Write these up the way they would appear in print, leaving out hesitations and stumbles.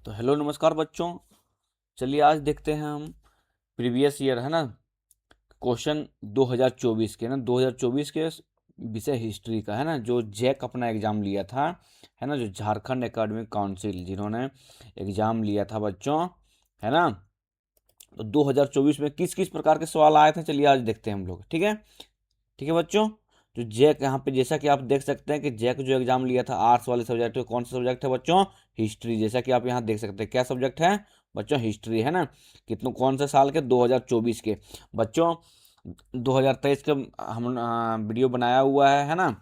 तो हेलो नमस्कार बच्चों। चलिए आज देखते हैं हम प्रीवियस ईयर है ना क्वेश्चन 2024 के 2024 के विषय हिस्ट्री का है ना, जो जैक अपना एग्ज़ाम लिया था है ना, जो झारखंड एकेडमिक काउंसिल जिन्होंने एग्ज़ाम लिया था बच्चों है ना। तो 2024 में किस किस प्रकार के सवाल आए थे, चलिए आज देखते हैं हम लोग। ठीक है बच्चों। जो जैक यहाँ पे जैसा कि आप देख सकते हैं कि जैक जो एग्जाम लिया था आर्ट्स वाले सब्जेक्ट में, कौन सा सब्जेक्ट है बच्चों? हिस्ट्री। जैसा कि आप यहाँ देख सकते हैं क्या सब्जेक्ट है बच्चों? हिस्ट्री है ना। कितने कौन से साल के? 2024 के बच्चों। 2023 का हम वीडियो बनाया हुआ है ना।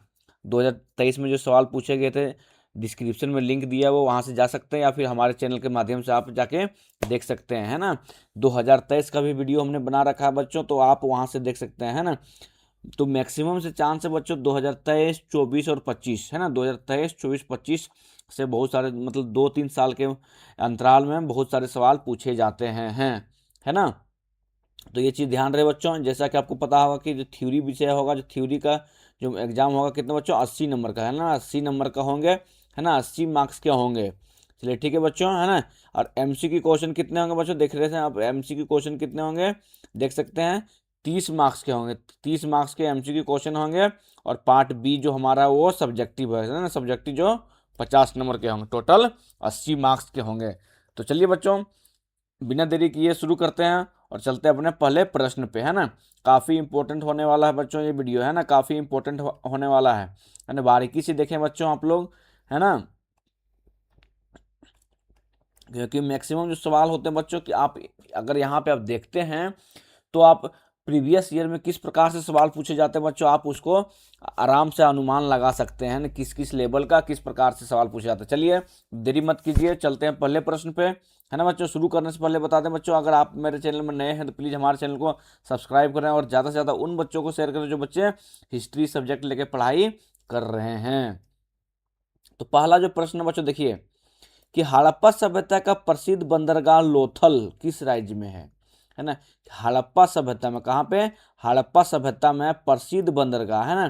2023 में जो सवाल पूछे गए थे, डिस्क्रिप्शन में लिंक दिया है, वो वहाँ से जा सकते हैं या फिर हमारे चैनल के माध्यम से आप जाके देख सकते हैं है ना। 2023 का भी वीडियो हमने बना रखा है बच्चों, तो आप वहाँ से देख सकते हैं है ना। तो मैक्सिमम से चांस है बच्चों 2023, 24 और 25 है ना। 2023, 24, 25 से बहुत सारे मतलब 2-3 साल के अंतराल में बहुत सारे सवाल पूछे जाते हैं है ना। तो ये चीज़ ध्यान रहे बच्चों। जैसा कि आपको पता होगा कि जो थ्योरी विषय होगा, जो थ्योरी का जो एग्जाम होगा कितने बच्चों? 80 नंबर का है ना। 80 नंबर का होंगे है ना, 80 मार्क्स के होंगे। चलिए ठीक है बच्चों है ना। और एमसीक्यू क्वेश्चन कितने होंगे बच्चों? देख रहे थे आप एमसीक्यू क्वेश्चन कितने होंगे, देख सकते हैं 30 मार्क्स के होंगे। 30 मार्क्स के एमसीक्यू क्वेश्चन होंगे। और पार्ट बी जो हमारा वो सब्जेक्टिव है ना, सब्जेक्टिव जो 50 नंबर के होंगे। टोटल 80 मार्क्स के होंगे। तो चलिए बच्चों बिना देरी किए शुरू करते हैं और चलते हैं अपने पहले प्रश्न पे है ना। काफ़ी इंपॉर्टेंट होने वाला है बच्चों ये वीडियो है ना, काफ़ी इंपॉर्टेंट होने वाला है ना। बारीकी से देखें बच्चों आप लोग है ना, क्योंकि मैक्सिमम जो सवाल होते हैं बच्चों कि आप अगर यहाँ पे आप देखते हैं तो आप प्रीवियस ईयर में किस प्रकार से सवाल पूछे जाते हैं बच्चों, आप उसको आराम से अनुमान लगा सकते हैं किस किस लेवल का किस प्रकार से सवाल पूछे जाते हैं। चलिए देरी मत कीजिए, चलते हैं पहले प्रश्न पे है ना बच्चों। शुरू करने से पहले बता दें बच्चों, अगर आप मेरे चैनल में नए हैं तो प्लीज़ हमारे चैनल को सब्सक्राइब करें और ज़्यादा से ज़्यादा उन बच्चों को शेयर करें जो बच्चे हिस्ट्री सब्जेक्ट लेके पढ़ाई कर रहे हैं। तो पहला जो प्रश्न बच्चों देखिए कि हड़प्पा सभ्यता का प्रसिद्ध बंदरगाह लोथल किस राज्य में है ना। हड़प्पा सभ्यता में कहाँ पे? हड़प्पा सभ्यता में प्रसिद्ध बंदरगाह है ना,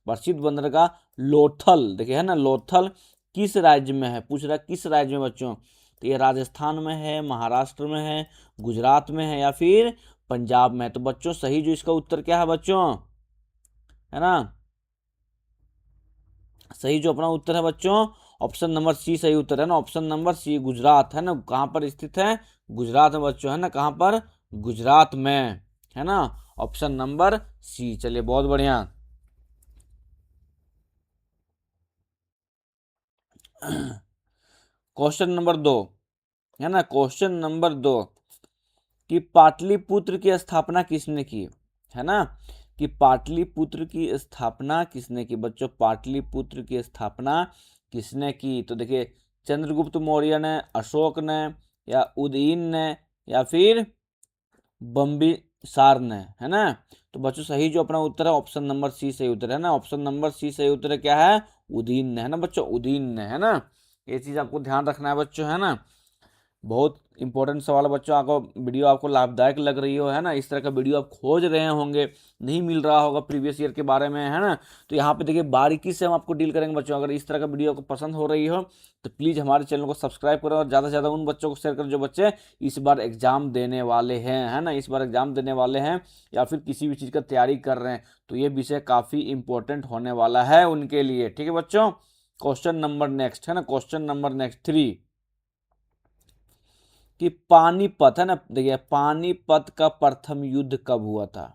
प्रसिद्ध बंदरगाह लोथल। देखिए है ना, लोथल किस राज्य में है, पूछ रहा है किस राज्य में बच्चों। तो ये राजस्थान में है, महाराष्ट्र में है, गुजरात में है या फिर पंजाब में है। तो बच्चों सही जो इसका उत्तर क्या है बच्चों, है ना, सही जो अपना उत्तर है बच्चों ऑप्शन नंबर सी सही उत्तर है ना। ऑप्शन नंबर सी गुजरात है ना। कहाँ पर स्थित है? गुजरात में बच्चों है ना। कहाँ पर? गुजरात में है ना। Option number C. चलिए बहुत बढ़िया। क्वेश्चन नंबर 2 है ना, क्वेश्चन नंबर 2 कि पाटलिपुत्र की स्थापना किसने की है ना। कि पाटलिपुत्र की स्थापना किसने की बच्चों? पाटलिपुत्र की स्थापना किसने की? तो देखिए चंद्रगुप्त मौर्य ने, अशोक ने, या उदयन ने, या फिर बम्बिसार ने है ना। तो बच्चों सही जो अपना उत्तर है ऑप्शन नंबर सी सही उत्तर है ना। ऑप्शन नंबर सी सही उत्तर है क्या है? उदयन ने है ना बच्चों, उदयन ने है ना। ये चीज आपको ध्यान रखना है बच्चों है ना। बहुत इंपॉर्टेंट सवाल है बच्चों। आपको वीडियो आपको लाभदायक लग रही हो है ना, इस तरह का वीडियो आप खोज रहे होंगे, नहीं मिल रहा होगा प्रीवियस ईयर के बारे में है ना। तो यहाँ पे देखिए बारीकी से हम आपको डील करेंगे बच्चों। अगर इस तरह का वीडियो आपको पसंद हो रही हो तो प्लीज़ हमारे चैनल को सब्सक्राइब करें और ज़्यादा से ज़्यादा उन बच्चों को शेयर करें जो बच्चे इस बार एग्जाम देने वाले हैं है ना, इस बार एग्जाम देने वाले हैं या फिर किसी भी चीज़ का तैयारी कर रहे हैं। तो ये विषय काफ़ी इंपॉर्टेंट होने वाला है उनके लिए। ठीक है बच्चों। क्वेश्चन नंबर नेक्स्ट है ना, क्वेश्चन नंबर नेक्स्ट 3 कि पानीपत है ना। देखिए पानीपत का प्रथम युद्ध कब हुआ था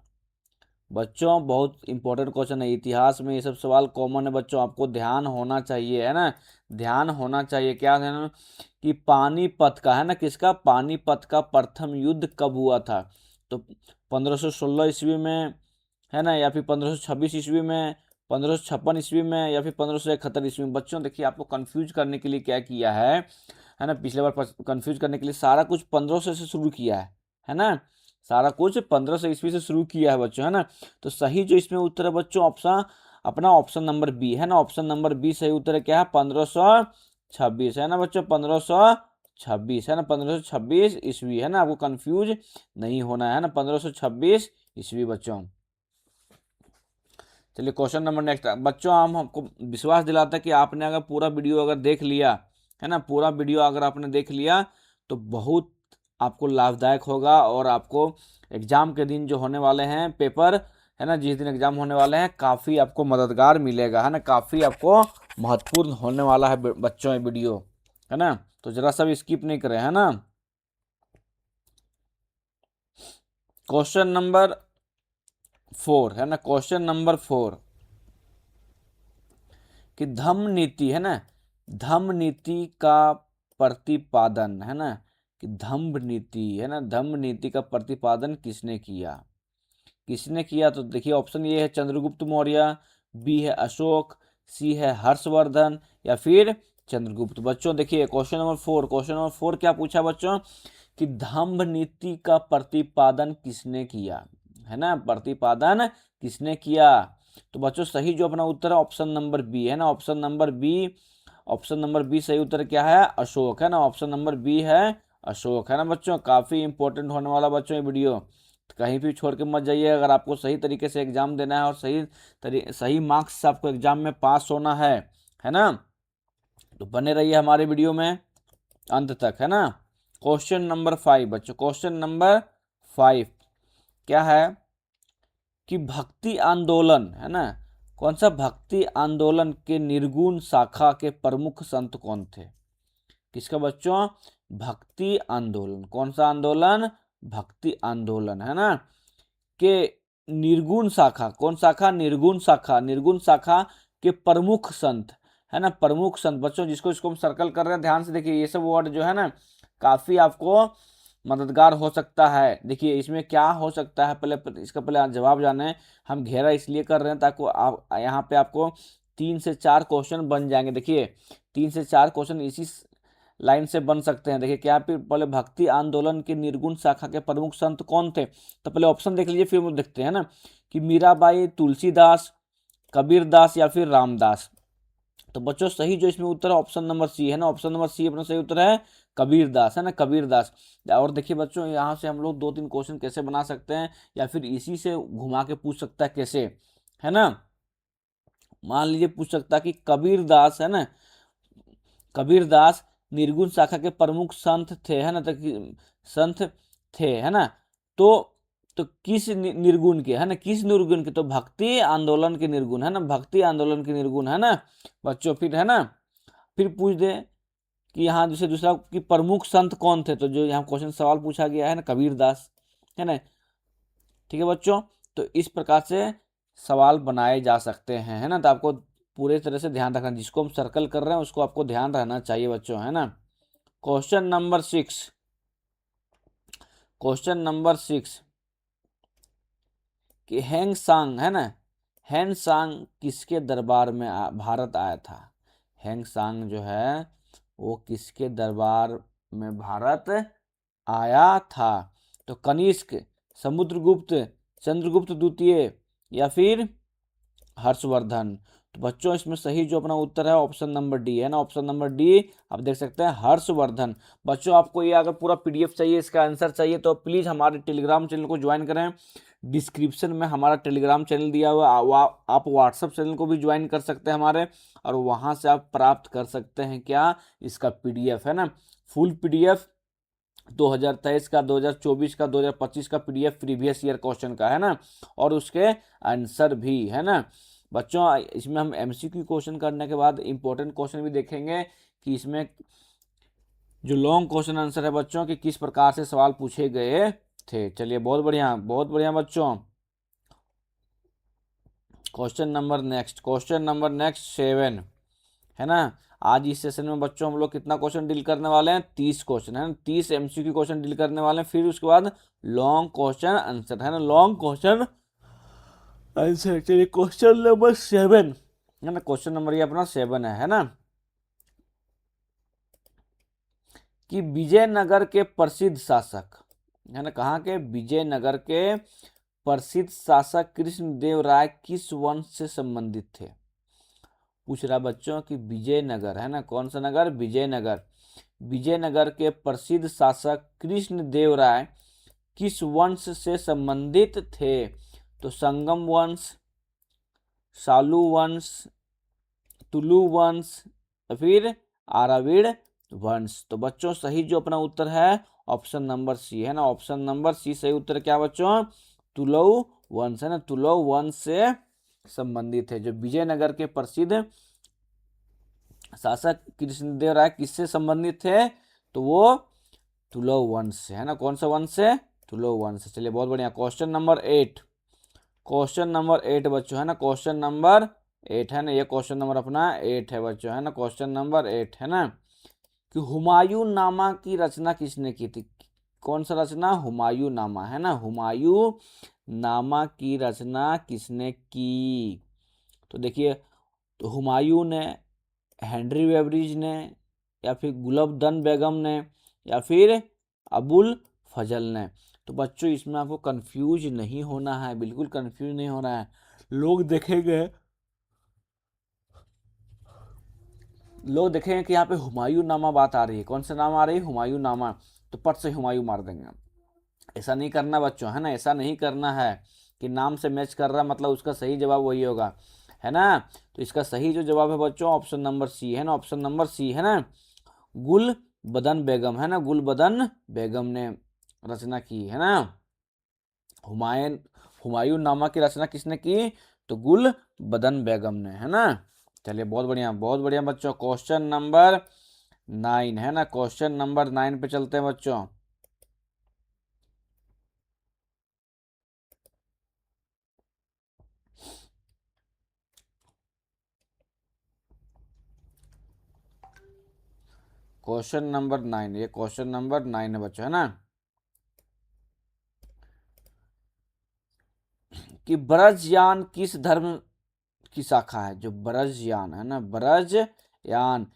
बच्चों? बहुत इंपॉर्टेंट क्वेश्चन है, इतिहास में ये सब सवाल कॉमन है बच्चों, आपको ध्यान होना चाहिए है ना। ध्यान होना चाहिए क्या ध्यान? कि पानीपत का है ना, किसका? पानीपत का प्रथम युद्ध कब हुआ था? तो 1516 ईस्वी में है ना, या फिर 1526 ईस्वी में, 1556 ईस्वी में, या फिर 1571 ईस्वी में। बच्चों देखिए आपको कंफ्यूज करने के लिए क्या किया है ना, पिछले बार कंफ्यूज करने के लिए सारा कुछ 1500 से शुरू किया है ना। सारा कुछ 1500 ईस्वी से शुरू किया है बच्चों है ना। तो सही जो इसमें उत्तर है बच्चों ऑप्शन अपना ऑप्शन नंबर बी है ना। ऑप्शन नंबर बी सही उत्तर है क्या है? 1526 है ना बच्चों, 1526 है ना, 1526 ईस्वी है ना। आपको कंफ्यूज नहीं होना है ना, 1526 ईस्वी बच्चों। चलिए क्वेश्चन नंबर नेक्स्ट बच्चों, हम हमको विश्वास दिलाता है कि आपने अगर पूरा वीडियो अगर देख लिया है ना। पूरा वीडियो अगर आपने देख लिया तो बहुत आपको लाभदायक होगा, और आपको एग्जाम के दिन जो होने वाले हैं पेपर, है ना, जिस दिन एग्जाम होने वाले हैं, काफ़ी आपको मददगार मिलेगा, है ना, काफ़ी आपको महत्वपूर्ण होने वाला है बच्चों ये वीडियो, है ना। तो जरा सा भी स्किप नहीं करें, है ना। क्वेश्चन नंबर 4, है ना, क्वेश्चन नंबर 4 कि धम्म नीति, है ना, धम्म नीति का प्रतिपादन, है ना, कि धम्म नीति, है ना, धम्म नीति का प्रतिपादन किसने किया, किसने किया। तो देखिए ऑप्शन ये है चंद्रगुप्त मौर्य, बी है अशोक, सी है हर्षवर्धन, या फिर चंद्रगुप्त। बच्चों देखिए क्वेश्चन नंबर 4, क्वेश्चन नंबर 4 क्या पूछा बच्चों, कि धम्म नीति का प्रतिपादन किसने किया, है ना, प्रतिपादन किसने किया। तो बच्चों सही जो अपना उत्तर है ऑप्शन नंबर बी, है ना, option number B, option number B सही उत्तर क्या है, अशोक, है ना, ऑप्शन नंबर बी है अशोक, है ना। बच्चों काफी इंपॉर्टेंट होने वाला बच्चों ये वीडियो, तो कहीं भी छोड़ के मत जाइए। अगर आपको सही तरीके से एग्जाम देना है और सही मार्क्स से आपको एग्जाम में पास होना है ना, तो बने रहिए हमारे वीडियो में अंत तक, है ना। क्वेश्चन नंबर 5 बच्चों, क्वेश्चन नंबर 5 क्या है, कि भक्ति आंदोलन, है ना, कौन सा भक्ति आंदोलन के निर्गुण शाखा के प्रमुख संत कौन थे। किसका बच्चों, भक्ति आंदोलन, कौन सा आंदोलन, भक्ति आंदोलन, है ना, के निर्गुण शाखा, कौन शाखा, निर्गुण शाखा, निर्गुण शाखा के प्रमुख संत, है ना, प्रमुख संत। बच्चों जिसको इसको हम सर्कल कर रहे हैं ध्यान से देखिए, ये सब वर्ड जो है ना काफी आपको मददगार हो सकता है। देखिए इसमें क्या हो सकता है, पहले इसका पहले आप जवाब जाने। हम घेरा इसलिए कर रहे हैं ताकि आप यहाँ पे आपको 3 से 4 क्वेश्चन बन जाएंगे। देखिए 3 से 4 क्वेश्चन इसी लाइन से बन सकते हैं। देखिए क्या पहले भक्ति आंदोलन के निर्गुण शाखा के प्रमुख संत कौन थे, तो पहले ऑप्शन देख लीजिए फिर हम देखते हैं ना, कि मीराबाई, तुलसीदास, कबीरदास या फिर रामदास। तो बच्चों सही जो इसमें उत्तर है ऑप्शन नंबर सी, है ना, ऑप्शन नंबर सी अपना सही उत्तर है, कबीरदास, है ना, कबीरदास। और देखिए बच्चों यहाँ से हम लोग 2-3 क्वेश्चन कैसे बना सकते हैं, या फिर इसी से घुमा के पूछ सकता है कैसे, है ना। मान लीजिए पूछ सकता है कि कबीरदास, है ना, कबीरदास निर्गुण शाखा के प्रमुख संत थे, है ना, तो संत थे, है ना, तो किस निर्गुण के, है ना, किस निर्गुण के, तो भक्ति आंदोलन के निर्गुण, है ना, भक्ति आंदोलन के निर्गुण, है ना बच्चों। फिर है ना, फिर पूछ दे कि यहाँ दूसरे दूसरा कि प्रमुख संत कौन थे, तो जो यहाँ क्वेश्चन सवाल पूछा गया है ना, कबीरदास, है ना। ठीक है बच्चों, तो इस प्रकार से सवाल बनाए जा सकते हैं, है ना। तो आपको पूरे तरह से ध्यान रखना, जिसको हम सर्कल कर रहे हैं उसको आपको ध्यान रहना चाहिए बच्चों, है ना। क्वेश्चन नंबर 6, क्वेश्चन नंबर 6 कि हैंग सांग, है ना, हैंग सांग किसके दरबार में भारत आया था। हैंग सांग जो है वो किसके दरबार में भारत आया था, तो कनिष्क, समुद्रगुप्त, चंद्रगुप्त द्वितीय या फिर हर्षवर्धन। तो बच्चों इसमें सही जो अपना उत्तर है ऑप्शन नंबर डी, है ना, ऑप्शन नंबर डी आप देख सकते हैं, हर्षवर्धन। बच्चों आपको ये अगर पूरा पीडीएफ चाहिए, इसका आंसर चाहिए, तो प्लीज हमारे टेलीग्राम चैनल को ज्वाइन करें। डिस्क्रिप्शन में हमारा टेलीग्राम चैनल दिया हुआ है, आप व्हाट्सएप चैनल को भी ज्वाइन कर सकते हैं हमारे, और वहां से आप प्राप्त कर सकते हैं क्या, इसका पीडीएफ, है ना, फुल पीडीएफ 2023 का, 2024 का, 2025 का पीडीएफ प्रीवियस ईयर क्वेश्चन का, है ना, और उसके आंसर भी, है ना। बच्चों इसमें हम एमसीक्यू क्वेश्चन करने के बाद इंपॉर्टेंट क्वेश्चन भी देखेंगे, कि इसमें जो लॉन्ग क्वेश्चन आंसर है बच्चों कि किस प्रकार से सवाल पूछे गए थे। चलिए बहुत बढ़िया, बहुत बढ़िया बच्चों। क्वेश्चन नंबर नेक्स्ट 7, है ना। आज इस सेशन में बच्चों हम लोग कितना क्वेश्चन डील करने वाले हैं, 30 क्वेश्चन, है ना, 30 एमसीक्यू क्वेश्चन डील करने वाले हैं। फिर उसके बाद लॉन्ग क्वेश्चन आंसर, है ना, लॉन्ग क्वेश्चन आंसर। चलिए क्वेश्चन नंबर 7, है ना, क्वेश्चन नंबर ये अपना 7 है ना, कि विजयनगर के प्रसिद्ध शासक, है ना, कहाँ के, विजयनगर के प्रसिद्ध शासक कृष्णदेव राय किस वंश से संबंधित थे। पूछ रहा बच्चों कि विजयनगर, है ना, कौन सा नगर, विजयनगर, विजयनगर के प्रसिद्ध शासक कृष्णदेव राय किस वंश से संबंधित थे। तो संगम वंश, सालू वंश, तुलु वंश या फिर आराविड़ वंश। तो बच्चों सही जो अपना उत्तर है ऑप्शन नंबर सी है ना, ऑप्शन नंबर सी सही उत्तर क्या बच्चों, तुलु वंश है ना, तुलु वंश से संबंधित है। जो विजयनगर के प्रसिद्ध शासक कृष्णदेव राय किससे संबंधित थे, तो वो तुलु वंश से है ना, कौन सा वंश से, तुलु वंश से। चलिए बहुत बढ़िया। क्वेश्चन नंबर 8, क्वेश्चन नंबर 8 बच्चों है ना, क्वेश्चन नंबर 8 है ना, ये क्वेश्चन नंबर अपना 8 है बच्चों है ना, क्वेश्चन नंबर 8 है ना, कि हुमायूं नामा की रचना किसने की थी। कौन सा रचना, हुमायूं नामा है ना, हुमायूं नामा की रचना किसने की। तो देखिए, तो हुमायूं ने, हेनरी बेवरेज ने, या फिर गुलबदन बेगम ने, या फिर अबुल फजल ने। तो बच्चों इसमें आपको कंफ्यूज नहीं होना है, बिल्कुल कंफ्यूज नहीं होना है। लोग देखेंगे लोग देखेंगे कि यहाँ पे हुमायूं नामा बात आ रही है, कौन सा नाम आ रही है, हुमायूं नामा, तो पट से हुमायूं मार देंगे। ऐसा नहीं करना बच्चों है ना, ऐसा नहीं करना है कि नाम से मैच कर रहा मतलब उसका सही जवाब वही होगा, है ना। तो इसका सही जो जवाब है बच्चों ऑप्शन नंबर सी है ना, ऑप्शन नंबर सी है ना, गुल बदन बेगम है ना, गुल बदन बेगम ने रचना की है ना। हुमायूं हुमायूं नामा की रचना किसने की, तो गुल बदन बेगम ने है ना। चलिए बहुत बढ़िया बच्चों। क्वेश्चन नंबर 9 है ना, क्वेश्चन नंबर 9 पे चलते हैं बच्चों। क्वेश्चन नंबर 9, ये क्वेश्चन नंबर 9 है बच्चों है ना, कि ब्रजयान किस धर्म की शाखा है। जो ब्रजयान है ना, ब्रजयान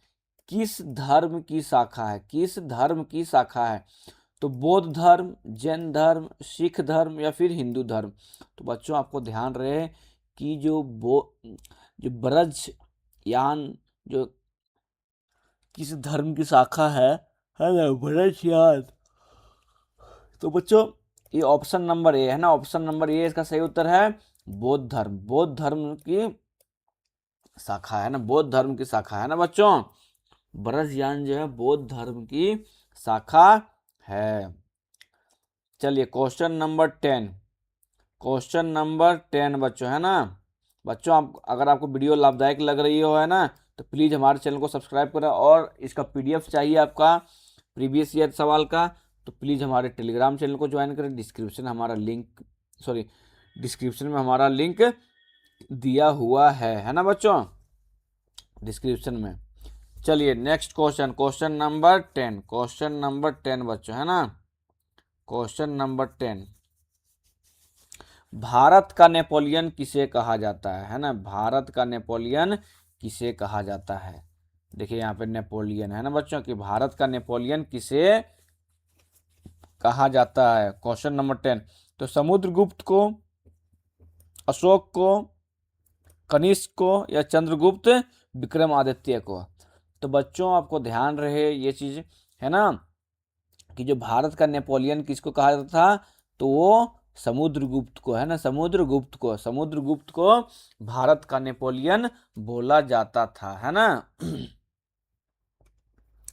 किस धर्म की शाखा है, किस धर्म की शाखा है। तो बौद्ध धर्म, जैन धर्म, सिख धर्म, या फिर हिंदू धर्म। तो बच्चों आपको ध्यान रहे कि जो ब्रजयान जो किस धर्म की शाखा है ना, ब्रजयान। तो बच्चों ये ऑप्शन नंबर ए है ना, ऑप्शन नंबर ए इसका सही उत्तर है, बौद्ध धर्म, बौद्ध धर्म की शाखा है ना, बौद्ध धर्म की शाखा है ना बच्चों। ब्रजयान जो है बौद्ध धर्म की शाखा है। चलिए क्वेश्चन नंबर 10, क्वेश्चन नंबर 10 बच्चों है ना। बच्चों आप अगर आपको वीडियो लाभदायक लग रही हो है ना, तो प्लीज़ हमारे चैनल को सब्सक्राइब करें, और इसका पीडीएफ चाहिए आपका प्रीवियस ईयर सवाल का, तो प्लीज़ हमारे टेलीग्राम चैनल को ज्वाइन करें। डिस्क्रिप्शन में हमारा लिंक दिया हुआ है ना बच्चों, डिस्क्रिप्शन में। चलिए next question, question number 10, question number 10 बच्चों है ना, क्वेश्चन नंबर 10, भारत का नेपोलियन किसे कहा जाता है ना, भारत का नेपोलियन किसे कहा जाता है। देखिए यहाँ पे नेपोलियन है ना बच्चों, कि भारत का नेपोलियन किसे कहा जाता है। क्वेश्चन नंबर 10, तो समुद्रगुप्त को, अशोक को, कनिष्क को, या चंद्रगुप्त विक्रमादित्य को। तो बच्चों आपको ध्यान रहे ये चीज है ना, कि जो भारत का नेपोलियन किसको कहा जाता था, तो वो समुद्रगुप्त को है ना, समुद्रगुप्त को भारत का नेपोलियन बोला जाता था है ना।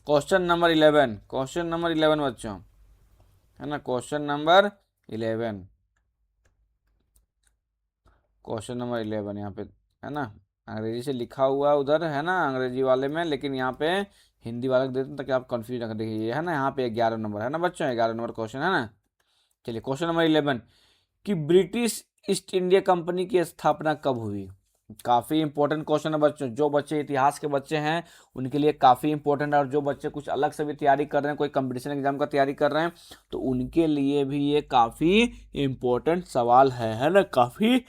क्वेश्चन नंबर 11, क्वेश्चन नंबर 11 बच्चों है ना, क्वेश्चन नंबर 11, क्वेश्चन नंबर 11 यहाँ पे है ना, अंग्रेजी से लिखा हुआ उधर है ना अंग्रेजी वाले में, लेकिन यहाँ पे हिंदी वाले को देते हैं ताकि आप कंफ्यूज ना कर। देखिए ये है ना, यहाँ पे 11 नंबर है ना बच्चों, 11 नंबर क्वेश्चन है ना। चलिए क्वेश्चन नंबर 11, कि ब्रिटिश ईस्ट इंडिया कंपनी की स्थापना कब हुई। काफ़ी इंपॉर्टेंट क्वेश्चन है बच्चों, जो बच्चे इतिहास के बच्चे हैं उनके लिए काफ़ी इंपॉर्टेंट है, और जो बच्चे कुछ अलग से भी तैयारी कर रहे हैं, कोई कंपटीशन एग्जाम का तैयारी कर रहे हैं, तो उनके लिए भी ये काफ़ी इंपॉर्टेंट सवाल है ना, काफ़ी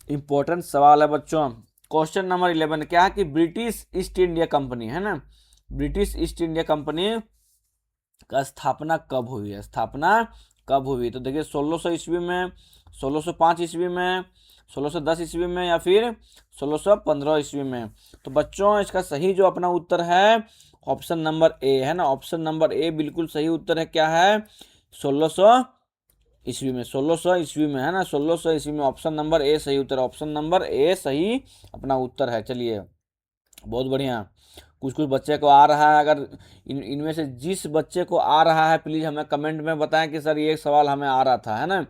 इंपॉर्टेंट सवाल है बच्चों। क्वेश्चन नंबर 11 क्या है, कि ब्रिटिश ईस्ट इंडिया कंपनी है ना, ब्रिटिश ईस्ट इंडिया कंपनी का स्थापना कब हुई है, स्थापना कब हुई। तो देखिए 1600 ईस्वी में, 1605 ईस्वी में, 1610 ईस्वी में, या फिर 1615 ईस्वी में। तो बच्चों इसका सही जो अपना उत्तर है ऑप्शन नंबर ए है ना, ऑप्शन नंबर ए बिल्कुल सही उत्तर है। क्या है, 1600 ईस्वी में, 1600 ईस्वी में है ना, 1600 ईस्वी में, ऑप्शन नंबर ए सही उत्तर, ऑप्शन नंबर ए सही अपना उत्तर है। चलिए बहुत बढ़िया। कुछ कुछ बच्चे को आ रहा है, अगर इनमें से जिस बच्चे को आ रहा है प्लीज हमें कमेंट में बताएं कि सर ये सवाल हमें आ रहा था, है ना।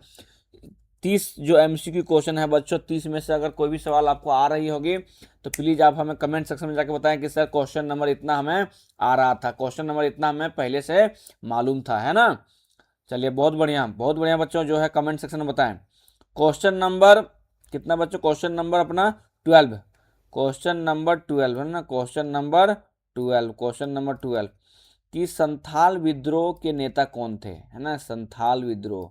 30 जो एमसीक्यू क्वेश्चन है बच्चों, 30 में से अगर कोई भी सवाल आपको आ रही होगी तो प्लीज आप हमें कमेंट सेक्शन में जाके बताएं कि सर क्वेश्चन नंबर इतना हमें आ रहा था, क्वेश्चन नंबर इतना हमें पहले से मालूम था, है ना। चलिए बहुत बढ़िया बच्चों, जो है कमेंट सेक्शन में बताएं। क्वेश्चन नंबर कितना बच्चों, क्वेश्चन नंबर अपना 12, क्वेश्चन नंबर 12 है ना, क्वेश्चन नंबर 12, क्वेश्चन नंबर 12 कि संथाल विद्रोह के नेता कौन थे, है ना। संथाल विद्रोह,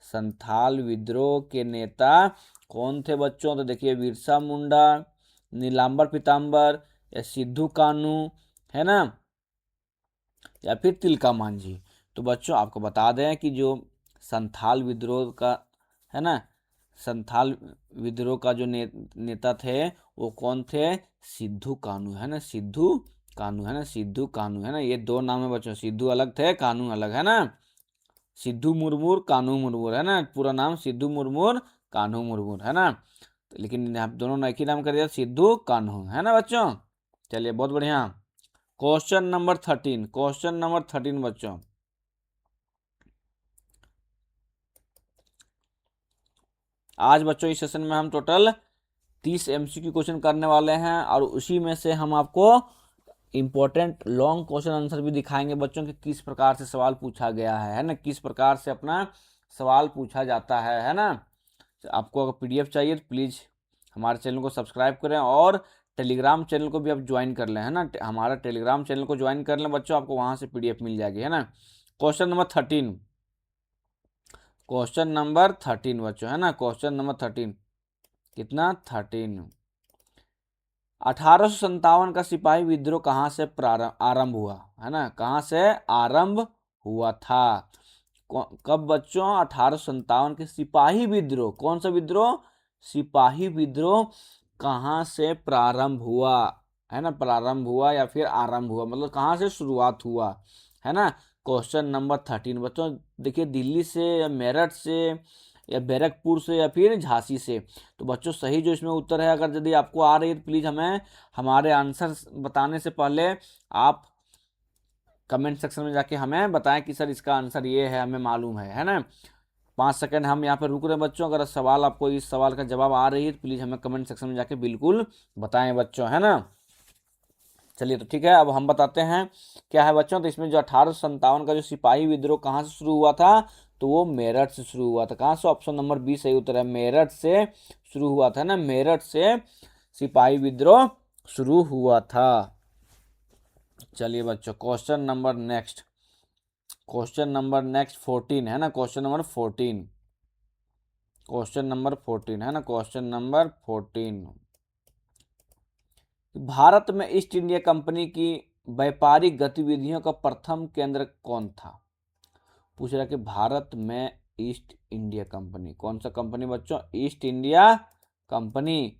संथाल विद्रोह के नेता कौन थे बच्चों, तो देखिए बिरसा मुंडा, नीलांबर पीताम्बर, या सिद्धू कानू, है ना, या फिर तिलका मांझी। तो बच्चों आपको बता दें कि जो संथाल विद्रोह का, है ना, संथाल विद्रोह का जो नेता थे वो कौन थे, सिद्धू कानू, है ना, सिद्धू कानू, है ना, सिद्धू कानू, है ना। ये दो नाम है बच्चों, सिद्धू अलग थे कानू अलग, है ना। सिद्धू मुर्मू कानू मुर्मू, है ना, पूरा नाम सिद्धू मुर्मू कान्हू मुर्मू, है ना। तो लेकिन आप दोनों ने एक ही नाम कर दिया, सिद्धू कान्हू, है ना बच्चों। चलिए बहुत बढ़िया। क्वेश्चन नंबर 13, क्वेश्चन नंबर 13 बच्चों, आज बच्चों इस सेशन में हम टोटल 30 एमसीक्यू क्वेश्चन करने वाले हैं, और उसी में से हम आपको इंपॉर्टेंट लॉन्ग क्वेश्चन आंसर भी दिखाएंगे बच्चों कि किस प्रकार से सवाल पूछा गया है ना, किस प्रकार से अपना सवाल पूछा जाता है ना। तो आपको अगर पीडीएफ चाहिए तो प्लीज़ हमारे चैनल को सब्सक्राइब करें, और टेलीग्राम चैनल को भी आप ज्वाइन कर लें, है ना। हमारा टेलीग्राम चैनल को ज्वाइन कर लें बच्चों, आपको वहाँ से पीडीएफ मिल जाएगी, है ना। क्वेश्चन नंबर 13, क्वेश्चन नंबर 13 बच्चों, है ना, क्वेश्चन नंबर 13 कितना, 13, 1857 का सिपाही विद्रोह कहाँ से प्रारंभ आरंभ हुआ, है ना, कहाँ से आरंभ हुआ था। कब बच्चों, 1857 के सिपाही विद्रोह, कौन सा विद्रोह, सिपाही विद्रोह कहाँ से प्रारंभ हुआ, है ना, प्रारंभ हुआ या फिर आरंभ हुआ, मतलब कहाँ से शुरुआत हुआ, है ना। क्वेश्चन नंबर 13 बच्चों, देखिए दिल्ली से या मेरठ से या बैरकपुर से या फिर झांसी से। तो बच्चों सही जो इसमें उत्तर है, अगर यदि आपको आ रही है तो प्लीज़ हमें हमारे आंसर बताने से पहले आप कमेंट सेक्शन में जाके हमें बताएं कि सर इसका आंसर ये है, हमें मालूम है ना। 5 सेकंड हम यहाँ पे रुक रहे हैं बच्चों, अगर सवाल आपको इस सवाल का जवाब आ रही है तो प्लीज़ हमें कमेंट सेक्शन में जाके बिल्कुल बताएं बच्चों, है ना। चलिए तो ठीक है, अब हम बताते हैं क्या है बच्चों। तो इसमें जो 1857 का जो सिपाही विद्रोह कहाँ से शुरू हुआ था, तो वो मेरठ से शुरू हुआ था। कहाँ से, ऑप्शन नंबर बी सही उत्तर है, मेरठ से शुरू हुआ था ना, मेरठ से सिपाही विद्रोह शुरू हुआ था। चलिए बच्चों question number next, question number next 14 है ना, क्वेश्चन नंबर 14, क्वेश्चन नंबर 14 है ना, क्वेश्चन नंबर 14, भारत में ईस्ट इंडिया कंपनी की व्यापारिक गतिविधियों का प्रथम केंद्र कौन था। पूछ रहा कि भारत में ईस्ट इंडिया कंपनी, कौन सा कंपनी बच्चों, ईस्ट इंडिया कंपनी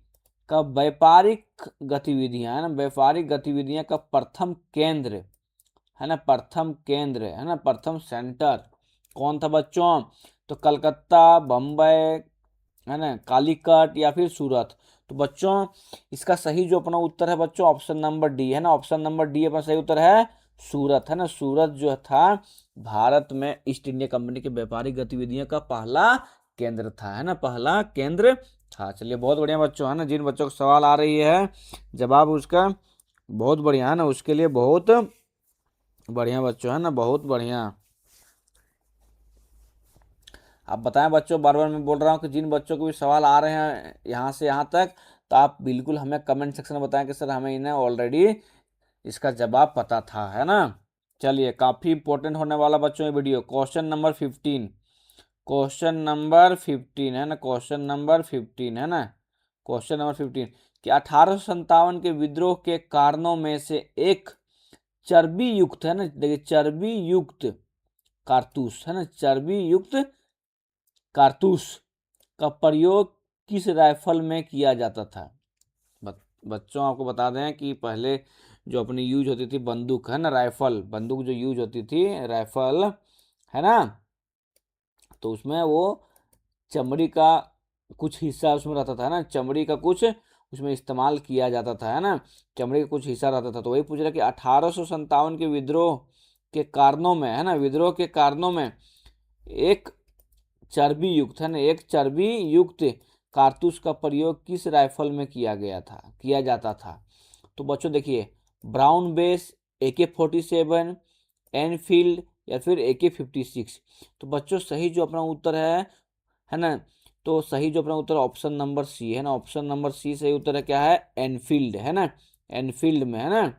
का व्यापारिक गतिविधियां, है ना, व्यापारिक गतिविधियां का प्रथम केंद्र, है ना, प्रथम केंद्र, है ना, प्रथम सेंटर कौन था बच्चों, तो कलकत्ता, बम्बई, है ना, कालीकट या फिर सूरत। तो बच्चों इसका सही जो अपना उत्तर है बच्चों, ऑप्शन नंबर डी, है ना, ऑप्शन नंबर डी अपना सही उत्तर है, सूरत, है ना। सूरत जो था भारत में ईस्ट इंडिया कंपनी के व्यापारिक गतिविधियों का पहला केंद्र था, है ना, पहला केंद्र था। चलिए बहुत बढ़िया बच्चों, है ना, जिन बच्चों को सवाल आ रही है जवाब उसका बहुत बढ़िया, है ना, उसके लिए बहुत बढ़िया बच्चों, है ना, बहुत बढ़िया। आप बताएं बच्चों, बार बार मैं बोल रहा हूँ कि जिन बच्चों को भी सवाल आ रहे हैं यहाँ से यहाँ तक, तो आप बिल्कुल हमें कमेंट सेक्शन में बताएं कि सर हमें इन्हें ऑलरेडी इसका जवाब पता था, है ना। चलिए काफ़ी इंपॉर्टेंट होने वाला बच्चों ये video. Question number 15, question number 15 है ना, क्वेश्चन नंबर 15 है ना, क्वेश्चन नंबर 15 कि 1857 के विद्रोह के कारणों में से एक चर्बी युक्त, है ना, देखिए चर्बी युक्त कारतूस, है ना, चर्बी युक्त कारतूस का प्रयोग किस राइफल में किया जाता था। बच्चों आपको बता दें कि पहले जो अपनी यूज होती थी बंदूक, है ना, राइफल बंदूक जो यूज होती थी राइफल, है ना, तो उसमें वो चमड़ी का कुछ हिस्सा उसमें रहता था ना, चमड़ी का कुछ उसमें इस्तेमाल किया जाता था, है ना, चमड़े का कुछ हिस्सा रहता था। तो वही पूछ रहा कि 1857 के विद्रोह के कारणों में, है ना, विद्रोह के कारणों में एक चर्बी युक्त, है ना, एक चर्बी युक्त कारतूस का प्रयोग किस राइफल में किया जाता था। तो बच्चों देखिए, ब्राउन बेस, AK-47, एनफील्ड या फिर AK-56। तो बच्चों सही जो अपना उत्तर है ना, तो सही जो अपना उत्तर ऑप्शन नंबर सी है ना, ऑप्शन नंबर सी सही उत्तर है। क्या है? एनफील्ड, है ना, एनफील्ड में, है ना,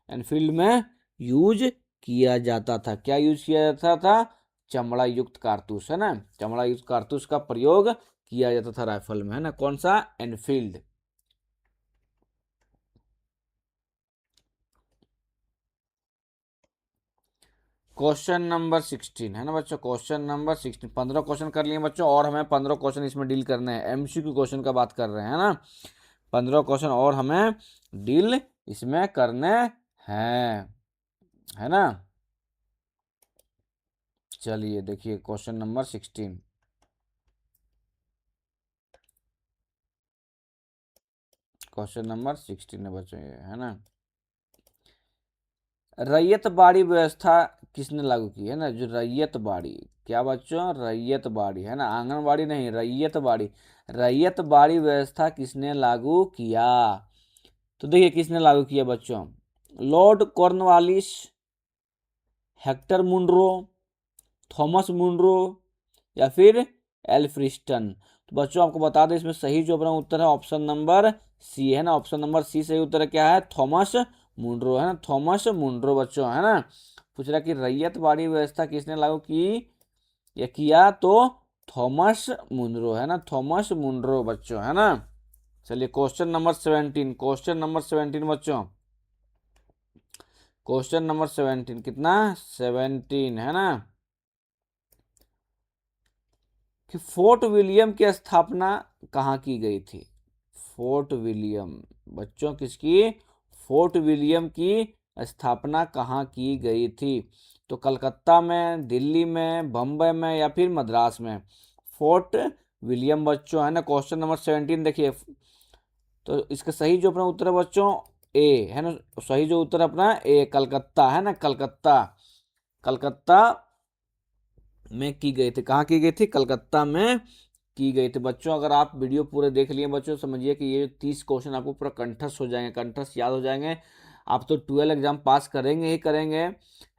एनफील्ड में यूज किया जाता था। क्या यूज किया जाता था? चमड़ा युक्त कारतूस, है ना, चमड़ा युक्त कारतूस का प्रयोग किया जाता था राइफल में, है ना। कौन सा? एनफील्ड। क्वेश्चन नंबर 16, है ना बच्चों, क्वेश्चन नंबर 16। 15 क्वेश्चन कर लिए बच्चों, और हमें 15 क्वेश्चन इसमें डील करने हैं। MCQ क्वेश्चन का बात कर रहे हैं, है ना। 15 क्वेश्चन और हमें डील इसमें करने हैं, है ना। चलिए देखिए क्वेश्चन नंबर 16। क्वेश्चन नंबर 16 है बच्चों ये, है ना। रैयत बाड़ी व्यवस्था किसने लागू की, है ना, जो रैयत बाड़ी, क्या बच्चों? रैयत बाड़ी, है ना, आंगनबाड़ी नहीं, रैयत बाड़ी। रैयत बाड़ी व्यवस्था किसने लागू किया? तो देखिए किसने लागू किया बच्चों। Lord Cornwallis, Hector Munro, Thomas Munro या फिर एल्फ्रिस्टन। तो बच्चों आपको बता दें, इसमें सही जो अपना उत्तर है ऑप्शन नंबर सी, है ना, ऑप्शन नंबर सी सही उत्तर है। क्या है? थॉमस मुनरो, है ना, थॉमस मुनरो बच्चों, है ना। पूछ रहा कि रैयत बाड़ी व्यवस्था किसने लागू की या किया, तो थॉमस मुनरो, है ना, थॉमस मुनरो बच्चों, है ना। चलिए क्वेश्चन नंबर 17, क्वेश्चन नंबर 17 बच्चों, क्वेश्चन नंबर 17 कितना? 17, है ना। कि फोर्ट विलियम की स्थापना कहाँ की गई थी? फोर्ट विलियम बच्चों किसकी? फोर्ट विलियम की स्थापना कहाँ की गई थी? तो कलकत्ता में, दिल्ली में, बम्बई में या फिर मद्रास में? फोर्ट विलियम बच्चों, है ना। क्वेश्चन नंबर 17 देखिए, तो इसका सही जो अपना उत्तर है बच्चों ए, है ना, सही जो उत्तर अपना ए, कलकत्ता, है ना, कलकत्ता। कलकत्ता में की गई थी। कहाँ की गई थी? कलकत्ता में की गई थी बच्चों। अगर आप वीडियो पूरे देख लिए बच्चों, समझिए कि ये 30 क्वेश्चन आपको पूरा कंठस्थ हो जाएंगे, कंठस्थ याद हो जाएंगे। आप तो 12 एग्जाम पास करेंगे ही करेंगे,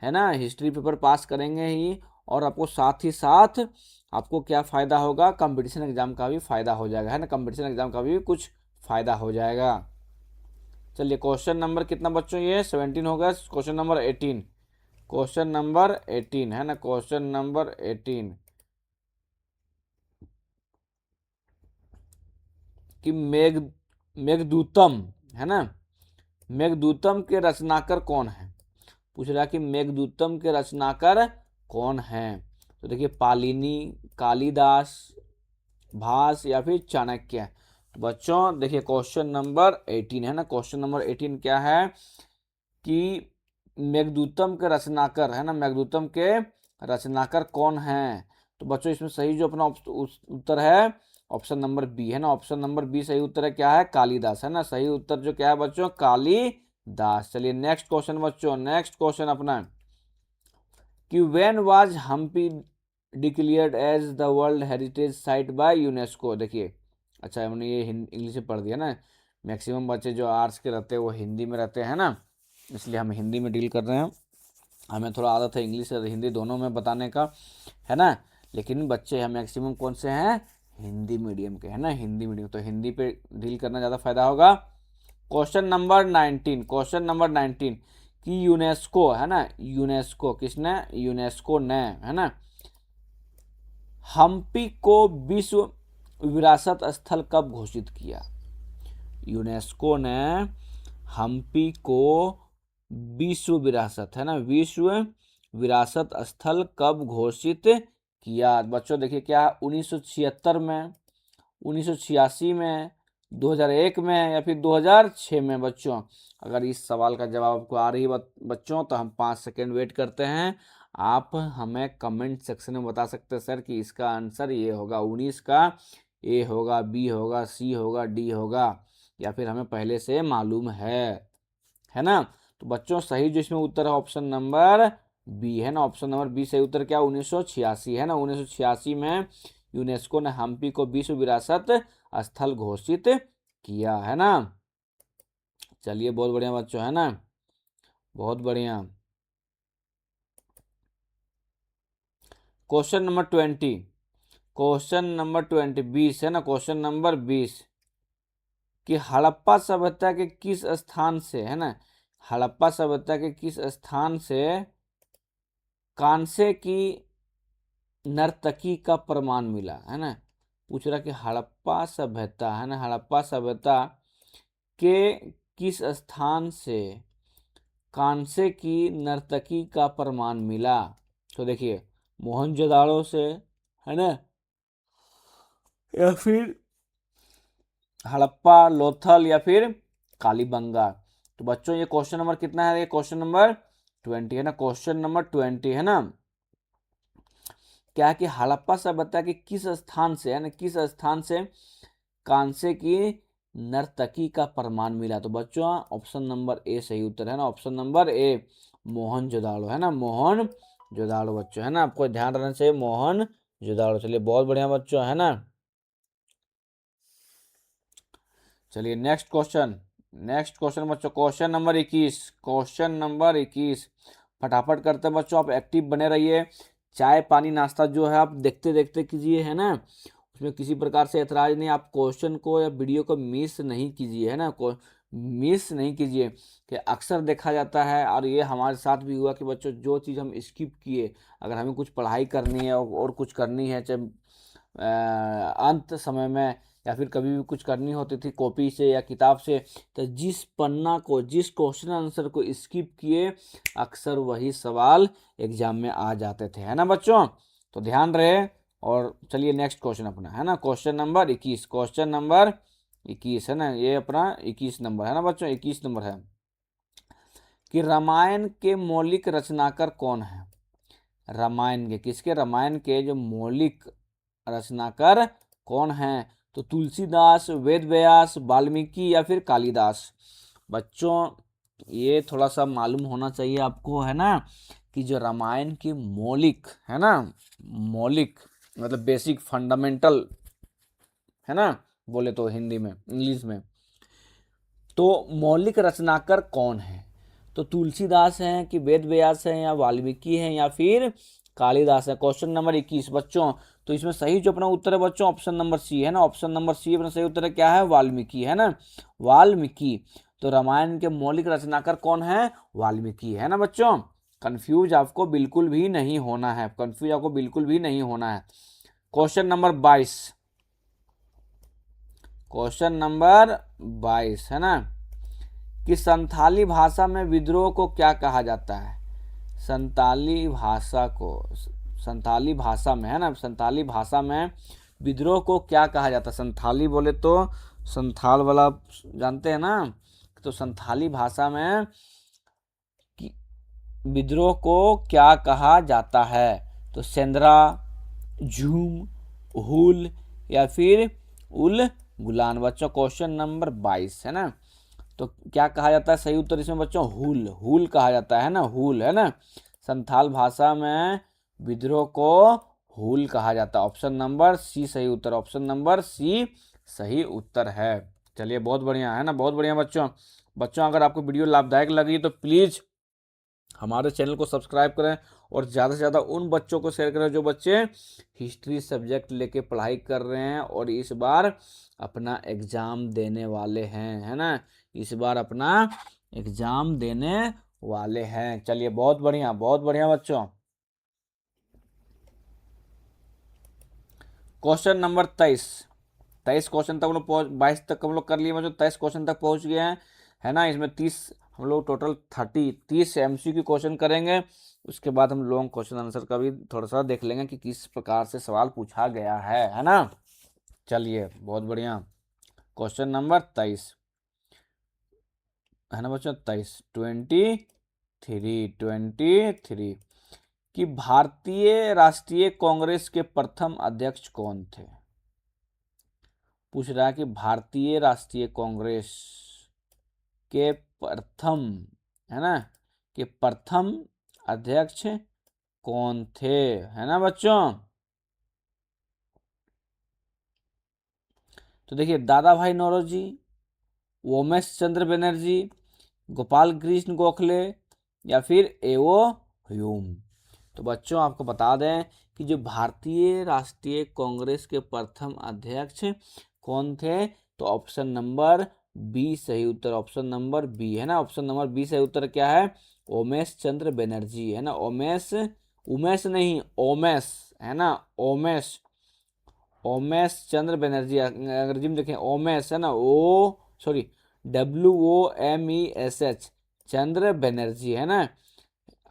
है ना, हिस्ट्री पेपर पास करेंगे ही, और आपको साथ ही साथ आपको क्या फ़ायदा होगा? कंपटीशन एग्जाम का भी फ़ायदा हो जाएगा, है ना, कंपटीशन एग्जाम का भी कुछ फ़ायदा हो जाएगा। चलिए क्वेश्चन नंबर कितना बच्चों? ये 17 हो गया। क्वेश्चन नंबर 18, क्वेश्चन नंबर 18, है ना, क्वेश्चन नंबर 18 कि मेघदूतम, है ना, मेघदूतम के रचनाकार कौन है? पूछ रहा कि मेघदूतम के रचनाकार कौन है। तो देखिए पालिनी, कालिदास, भास या फिर चाणक्य। तो बच्चों देखिए क्वेश्चन नंबर 18, है ना, क्वेश्चन नंबर 18 क्या है कि मेघदूतम के रचनाकार, है ना, मेघदूतम के रचनाकार कौन है? तो बच्चों इसमें सही जो अपना उत्तर है ऑप्शन नंबर बी, है ना, ऑप्शन नंबर बी सही उत्तर है। क्या है? कालिदास, है ना, सही उत्तर जो क्या है बच्चों? कालिदास। चलिए नेक्स्ट क्वेश्चन बच्चों, नेक्स्ट क्वेश्चन अपना कि when was Hampi declared as the world heritage site by UNESCO. देखिए अच्छा हमने ये इंग्लिश में पढ़ दिया ना, मैक्सिमम बच्चे जो आर्ट्स के रहते हैं वो हिंदी में रहते हैं ना, इसलिए हम हिंदी में डील कर रहे हैं। हमें थोड़ा आदत है इंग्लिश और हिंदी दोनों में बताने का, है ना, लेकिन बच्चे हम मैक्सिमम कौन से हैं? हिंदी मीडियम के, है ना, हिंदी मीडियम, तो हिंदी पे डील करना ज़्यादा फायदा होगा। क्वेश्चन नंबर 19, क्वेश्चन नंबर 19 कि यूनेस्को, है ना, यूनेस्को किसने? यूनेस्को ने, है ना, हम्पी को विश्व विरासत स्थल कब घोषित किया? यूनेस्को ने हम्पी को विश्व विरासत, है ना, विश्व विरासत स्थल कब घोषित किया? बच्चों देखिए क्या 1976 में, 1986 में, 2001 में या फिर 2006 में? बच्चों अगर इस सवाल का जवाब आपको आ रही बच्चों तो हम 5 सेकेंड वेट करते हैं। आप हमें कमेंट सेक्शन में बता सकते हैं सर कि इसका आंसर ये होगा 19 का, ए होगा, बी होगा, सी होगा, डी होगा। या फिर हमें पहले से मालूम है ना। तो बच्चों सही जो इसमें उत्तर है ऑप्शन नंबर बी है ना, ऑप्शन नंबर बी सही उत्तर क्या, 1986 है ना। 1986 में यूनेस्को ने हम्पी को विश्व विरासत स्थल घोषित किया है ना। चलिए बहुत बढ़िया बच्चों, है ना, बहुत बढ़िया। क्वेश्चन नंबर 20, क्वेश्चन नंबर 20 20 है ना, क्वेश्चन नंबर 20 कि हड़प्पा सभ्यता के किस स्थान से, है ना, हड़प्पा सभ्यता के किस स्थान से कांसे की नर्तकी का प्रमाण मिला, है ना। पूछ रहा कि हड़प्पा सभ्यता, है ना, हड़प्पा सभ्यता के किस स्थान से कांसे की नर्तकी का प्रमाण मिला। तो देखिए मोहनजोदाड़ो से, है ना, या फिर हड़प्पा, लोथल, या फिर कालीबंगा। तो बच्चों ये क्वेश्चन नंबर कितना है, ये क्वेश्चन नंबर 20 है ना, क्वेश्चन नंबर 20 है ना। क्या है कि हड़प्पा सभ्यता के किस स्थान से, है ना, किस स्थान से कांसे की नर्तकी का प्रमाण मिला। तो बच्चों ऑप्शन नंबर ए सही उत्तर है ना, ऑप्शन नंबर ए मोहनजोदाड़ो, है ना, मोहनजोदाड़ो बच्चों, है ना, आपको ध्यान रखना चाहिए मोहनजोदाड़ो। चलिए बहुत बढ़िया बच्चों, है ना। चलिए नेक्स्ट क्वेश्चन, नेक्स्ट क्वेश्चन बच्चों, क्वेश्चन नंबर 21, क्वेश्चन नंबर 21 फटाफट करते हैं बच्चों, आप एक्टिव बने रहिए। चाय पानी नाश्ता जो है आप देखते देखते कीजिए, है ना, उसमें किसी प्रकार से ऐतराज नहीं, आप क्वेश्चन को या वीडियो को मिस नहीं कीजिए, है ना, को मिस नहीं कीजिए। कि अक्सर देखा जाता है और ये हमारे साथ भी हुआ कि बच्चों जो चीज़ हम स्किप किए, अगर हमें कुछ पढ़ाई करनी है और कुछ करनी है, चाहे अंत समय में या फिर कभी भी कुछ करनी होती थी कॉपी से या किताब से, तो जिस पन्ना को, जिस क्वेश्चन आंसर को स्किप किए, अक्सर वही सवाल एग्जाम में आ जाते थे, है ना बच्चों। तो ध्यान रहे। और चलिए नेक्स्ट क्वेश्चन अपना, है ना, क्वेश्चन नंबर 21, क्वेश्चन नंबर 21 है ना, ये अपना 21 नंबर है ना बच्चों, 21 नंबर है कि रामायण के मौलिक रचनाकार कौन है। रामायण के किसके, रामायण के जो मौलिक रचनाकार कौन है। तो तुलसीदास, वेद व्यास, वाल्मीकि, या फिर कालिदास। बच्चों ये थोड़ा सा मालूम होना चाहिए आपको, है ना, कि जो रामायण की मौलिक, है ना, मौलिक मतलब बेसिक फंडामेंटल, है ना, बोले तो हिंदी में, इंग्लिश में, तो मौलिक रचनाकार कौन है। तो तुलसीदास हैं कि वेद व्यास हैं या वाल्मीकि हैं या फिर कालिदास है। क्वेश्चन नंबर 21 बच्चों, तो इसमें सही जो अपना उत्तर है बच्चों ऑप्शन नंबर सी है ना, ऑप्शन नंबर सी अपना सही उत्तर है, क्या है, वाल्मीकि, है ना, वाल्मीकि। तो रामायण के मौलिक रचनाकार कौन है, वाल्मीकि, है ना बच्चों। कंफ्यूज आपको बिल्कुल भी नहीं होना है, कंफ्यूज आपको बिल्कुल भी नहीं होना है। क्वेश्चन नंबर 22, क्वेश्चन नंबर 22 है ना, कि संथाली भाषा में विद्रोह को क्या कहा जाता है। संताली भाषा को, संथाली भाषा में, है ना, संथाली भाषा में विद्रोह को क्या कहा जाता है। संथाली बोले तो संथाल वाला जानते हैं ना। तो संथाली भाषा में विद्रोह को क्या कहा जाता है। तो सेंद्रा, झूम, हुल, या फिर उल गुलान। बच्चों क्वेश्चन नंबर 22 है ना, तो क्या कहा जाता है सही उत्तर इसमें बच्चों, हुल, हुल कहा जाता है ना, हुल, है ना। संथाल भाषा में विद्रोह को हुल कहा जाता है। ऑप्शन नंबर सी सही उत्तर, ऑप्शन नंबर सी सही उत्तर है। चलिए बहुत बढ़िया, है ना, बहुत बढ़िया बच्चों। बच्चों अगर आपको वीडियो लाभदायक लगी तो प्लीज़ हमारे चैनल को सब्सक्राइब करें और ज़्यादा से ज़्यादा उन बच्चों को शेयर करें जो बच्चे हिस्ट्री सब्जेक्ट लेके पढ़ाई कर रहे हैं और इस बार अपना एग्ज़ाम देने वाले हैं, है ना, इस बार अपना एग्ज़ाम देने वाले हैं। चलिए बहुत बढ़िया बच्चों। क्वेश्चन नंबर 23, 23 क्वेश्चन तक हम लोग पहुँच, 22 तक हम लोग कर लिए बच्चों, 23 क्वेश्चन तक पहुँच गए हैं, है ना। इसमें 30 हम लोग टोटल 30 MCQ क्वेश्चन करेंगे। उसके बाद हम लॉन्ग क्वेश्चन आंसर का भी थोड़ा सा देख लेंगे कि किस प्रकार से सवाल पूछा गया है ना। चलिए बहुत बढ़िया, क्वेश्चन नंबर 23 है ना बच्चों, 23 कि भारतीय राष्ट्रीय कांग्रेस के प्रथम अध्यक्ष कौन थे। पूछ रहा है कि भारतीय राष्ट्रीय कांग्रेस के प्रथम, है ना, कि प्रथम अध्यक्ष कौन थे, है ना बच्चों। तो देखिए, दादा भाई नौरोजी, उमेश चंद्र बनर्जी, गोपाल कृष्ण गोखले, या फिर एवो ह्यूम। तो बच्चों आपको बता दें कि जो भारतीय राष्ट्रीय कांग्रेस के प्रथम अध्यक्ष कौन थे, तो ऑप्शन नंबर बी सही उत्तर, ऑप्शन नंबर बी, है ना, ऑप्शन नंबर बी सही उत्तर क्या है, उमेश चंद्र बनर्जी, है ना, उमेश, उमेश नहीं ओमेश, है ना, ओमेश, ओमेश चंद्र बनर्जी, अंग्रेजी में देखें ओमेश, है ना, ओ सॉरी WOMESH, चंद्र बनर्जी, है ना,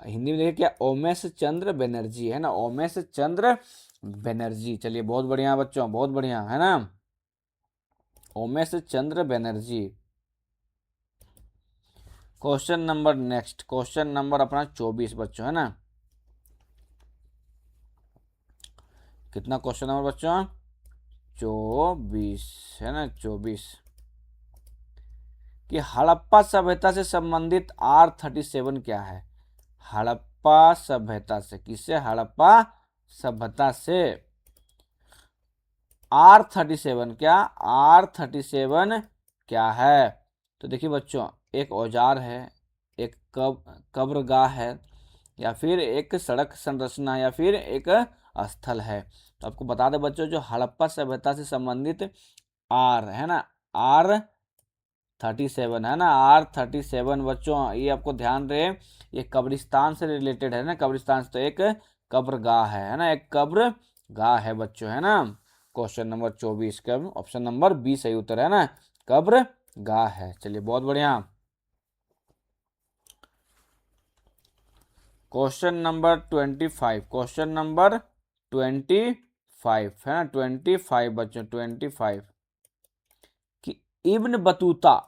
हिंदी में देखिए क्या, ओमेश चंद्र बनर्जी, है ना, ओमेश चंद्र बनर्जी। चलिए बहुत बढ़िया बच्चों, बहुत बढ़िया, है ना, Omesh Chandra Banerjee. Question number next, question number अपना 24 बच्चों, है ना, कितना क्वेश्चन नंबर बच्चों, 24, है ना, 24, कि हड़प्पा सभ्यता से संबंधित R37 क्या है। हड़प्पा सभ्यता से, किससे, हड़प्पा सभ्यता से R37 क्या, R37 क्या है। तो देखिए बच्चों, एक औजार है, एक कब्रगाह है, या फिर एक सड़क संरचना, या फिर एक स्थल है। तो आपको बता दें बच्चों, जो हड़प्पा सभ्यता से संबंधित आर, है ना, R37, है ना, R37 बच्चों, ये आपको ध्यान रहे, ये कब्रिस्तान से रिलेटेड है ना, कब्रिस्तान से, तो एक कब्रगाह है ना, एक कब्रगाह है बच्चों, है ना। क्वेश्चन नंबर 24 का ऑप्शन नंबर बी सही उत्तर, है ना, कब्रगाह है। चलिए बहुत बढ़िया। क्वेश्चन नंबर 25, क्वेश्चन नंबर 25, है ना, 25 बच्चों, 25, कि इब्न बतूता,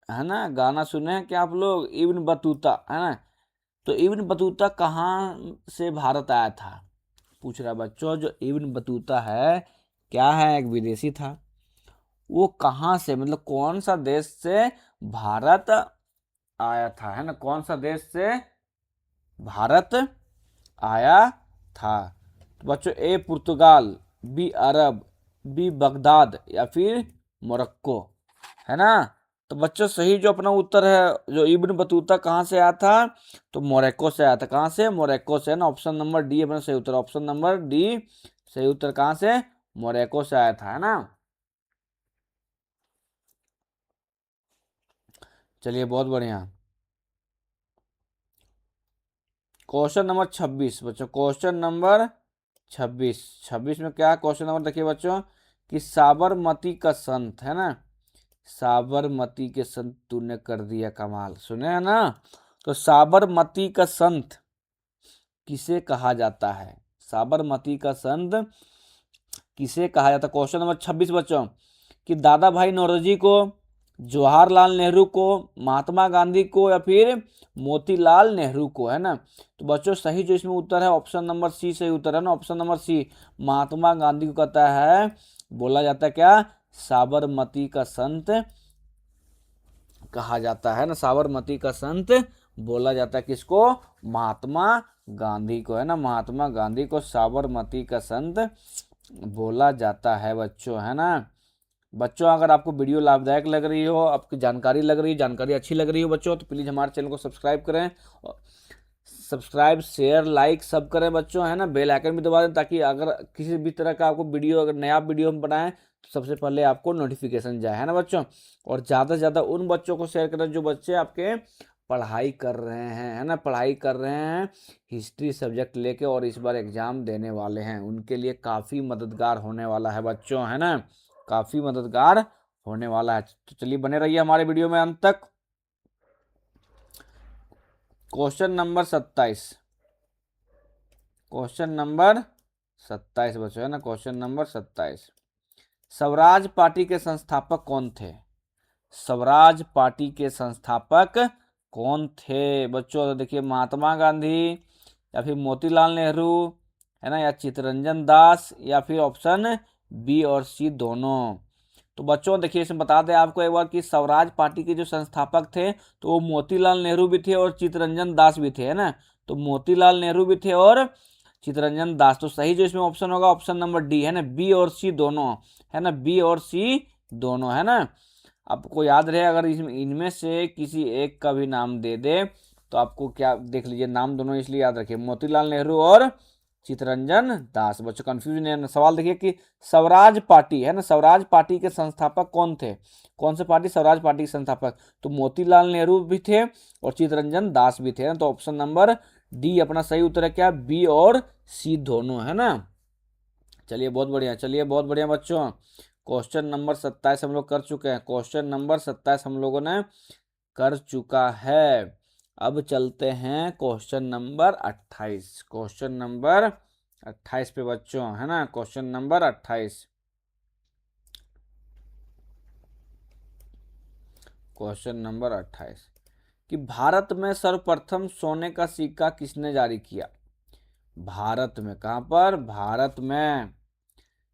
है ना, गाना सुने हैं क्या आप लोग, इब्न बतूता, है ना, तो इब्न बतूता कहाँ से भारत आया था, पूछ रहा बच्चों। जो इब्न बतूता है, क्या है, एक विदेशी था, वो कहाँ से, मतलब कौन सा देश से भारत आया था, है ना, कौन सा देश से भारत आया था। तो बच्चों, ए पुर्तगाल, बी अरब, बी बगदाद, या फिर मोरक्को, है ना। तो बच्चों सही जो अपना उत्तर है, जो इब्न बतूता कहाँ से आया था, तो मोरक्को से आया था। कहाँ से, मोरक्को से, ना, ऑप्शन नंबर डी अपना सही उत्तर, ऑप्शन नंबर डी सही उत्तर, कहाँ से, मोरक्को से आया था, है ना। चलिए बहुत बढ़िया। क्वेश्चन नंबर 26 बच्चों, क्वेश्चन नंबर 26, 26 में क्या क्वेश्चन नंबर देखिए बच्चों, कि साबरमती का संत, है ना, साबरमती के संत तूने कर दिया कमाल, सुने हैं ना। तो साबरमती का संत किसे कहा जाता है, साबरमती का संत किसे कहा जाता है। क्वेश्चन नंबर 26 बच्चों, कि दादा भाई नौरोजी को, जवाहरलाल नेहरू को, महात्मा गांधी को, या फिर मोतीलाल नेहरू को, है ना। तो बच्चों सही जो इसमें उत्तर है, ऑप्शन नंबर सी सही उत्तर, है ना, ऑप्शन नंबर सी, महात्मा गांधी को कहता है, बोला जाता है क्या, साबरमती का संत कहा जाता है ना, साबरमती का संत बोला जाता है किसको, महात्मा गांधी को, है ना, महात्मा गांधी को साबरमती का संत बोला जाता है बच्चों, है ना। बच्चों अगर आपको वीडियो लाभदायक लग रही हो, आपकी जानकारी लग रही है, जानकारी अच्छी लग रही हो बच्चों, तो प्लीज़ हमारे चैनल को सब्सक्राइब करें, सब्सक्राइब शेयर लाइक सब करें बच्चों, है ना, बेल आइकन भी दबा दें, ताकि अगर किसी भी तरह का आपको वीडियो, अगर नया वीडियो हम बनाएं, तो सबसे पहले आपको नोटिफिकेशन जाए, है ना बच्चों। और ज़्यादा से ज़्यादा उन बच्चों को शेयर करें जो बच्चे आपके पढ़ाई कर रहे हैं, है ना, पढ़ाई कर रहे हैं हिस्ट्री सब्जेक्ट लेके, और इस बार एग्जाम देने वाले हैं, उनके लिए काफ़ी मददगार होने वाला है बच्चों, है ना, काफ़ी मददगार होने वाला है। तो चलिए बने रहिए हमारे वीडियो में अंत तक। क्वेश्चन नंबर 27, क्वेश्चन नंबर 27 बच्चों, है ना, क्वेश्चन नंबर 27, स्वराज पार्टी के संस्थापक कौन थे, स्वराज पार्टी के संस्थापक कौन थे बच्चों। तो देखिए, महात्मा गांधी, या फिर मोतीलाल नेहरू, है ना, या चित्तरंजन दास, या फिर ऑप्शन बी और सी दोनों। तो बच्चों देखिए इसमें बता दें आपको एक बार कि स्वराज पार्टी के जो संस्थापक थे तो वो मोतीलाल नेहरू भी थे और चित्तरंजन दास भी थे, है ना। तो मोतीलाल नेहरू भी थे और चित्तरंजन दास। तो सही जो इसमें ऑप्शन होगा ऑप्शन नंबर डी, है ना, बी और सी दोनों, है ना, बी और सी दोनों, है ना। आपको याद रहे अगर इनमें से किसी एक का भी नाम दे दे तो आपको क्या देख लीजिए, नाम दोनों इसलिए याद रखिए, मोतीलाल नेहरू और चित्तरंजन दास। बच्चों कंफ्यूज नहीं है। सवाल देखिए कि स्वराज पार्टी, है ना, स्वराज पार्टी के संस्थापक कौन थे, कौन से पार्टी, स्वराज पार्टी के संस्थापक, तो मोतीलाल नेहरू भी थे और चित्तरंजन दास भी थे ना। तो ऑप्शन नंबर डी अपना सही उत्तर है क्या, बी और सी दोनों, है ना। चलिए बहुत बढ़िया, चलिए बहुत बढ़िया बच्चों। क्वेश्चन नंबर 27 हम लोग कर चुके हैं, क्वेश्चन नंबर 27 हम लोगों ने कर चुका है। अब चलते हैं क्वेश्चन नंबर 28, क्वेश्चन नंबर 28 पे बच्चों, है ना, क्वेश्चन नंबर 28, क्वेश्चन नंबर 28 कि भारत में सर्वप्रथम सोने का सिक्का किसने जारी किया। भारत में, कहां पर, भारत में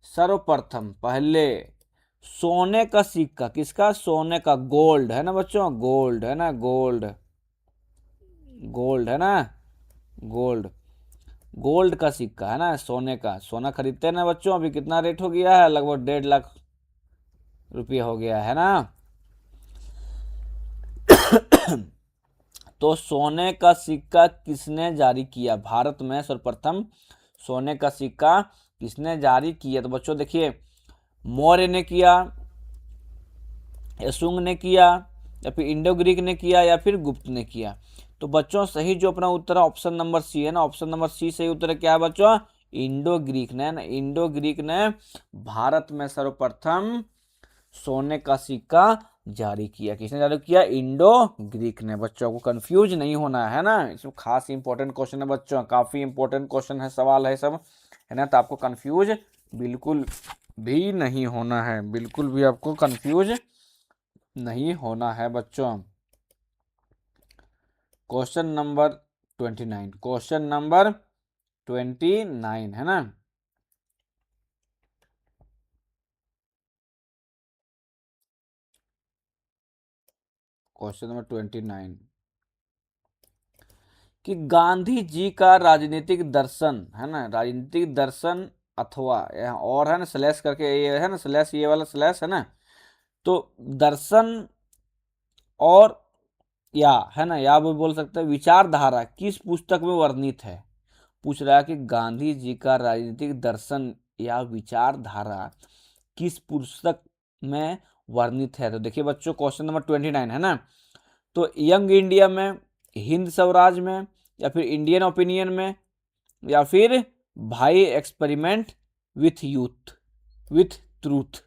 सर्वप्रथम पहले सोने का सिक्का, किसका, सोने का, गोल्ड, है ना बच्चों, गोल्ड, है ना, गोल्ड, गोल्ड, है ना, गोल्ड, गोल्ड का सिक्का, है ना, सोने का, सोना खरीदते हैं ना बच्चों, अभी कितना रेट हो गया है, लगभग 1.5 लाख रुपया हो गया है ना। तो सोने का सिक्का किसने जारी किया, भारत में सर्वप्रथम सोने का सिक्का किसने जारी किया। तो बच्चों देखिए, मौर्य ने किया, यसुंग ने किया, या फिर इंडो ग्रीक ने किया, या फिर गुप्त ने किया। तो बच्चों सही जो अपना उत्तर है ऑप्शन नंबर सी, है ना, ऑप्शन नंबर सी सही उत्तर है। क्या है बच्चों, इंडो ग्रीक ने, ना, इंडो ग्रीक ने भारत में सर्वप्रथम सोने का सिक्का जारी किया। किसने जारी किया, इंडो ग्रीक ने। बच्चों को कंफ्यूज नहीं होना है ना, इसमें खास इंपॉर्टेंट क्वेश्चन है बच्चों, काफी इंपॉर्टेंट क्वेश्चन है, सवाल है सब, है ना। तो आपको कंफ्यूज बिल्कुल भी नहीं होना है, बिल्कुल भी आपको कंफ्यूज नहीं होना है बच्चों। क्वेश्चन नंबर 29, क्वेश्चन नंबर 29, है ना। क्वेश्चन नंबर 29 कि गांधी जी का राजनीतिक दर्शन, है ना, राजनीतिक दर्शन अथवा और, है ना, स्लैश करके ये है ना, स्लैश, ये वाला स्लैश, है ना। तो दर्शन और या, है ना, या वो बोल सकते हैं विचारधारा किस पुस्तक में वर्णित है। पूछ रहा है कि गांधी जी का राजनीतिक दर्शन या विचारधारा किस पुस्तक में वर्णित है। तो देखिए बच्चों क्वेश्चन नंबर 29, है ना। तो यंग इंडिया में, हिंद स्वराज में, या फिर इंडियन ओपिनियन में, या फिर भाई experiment with youth with truth.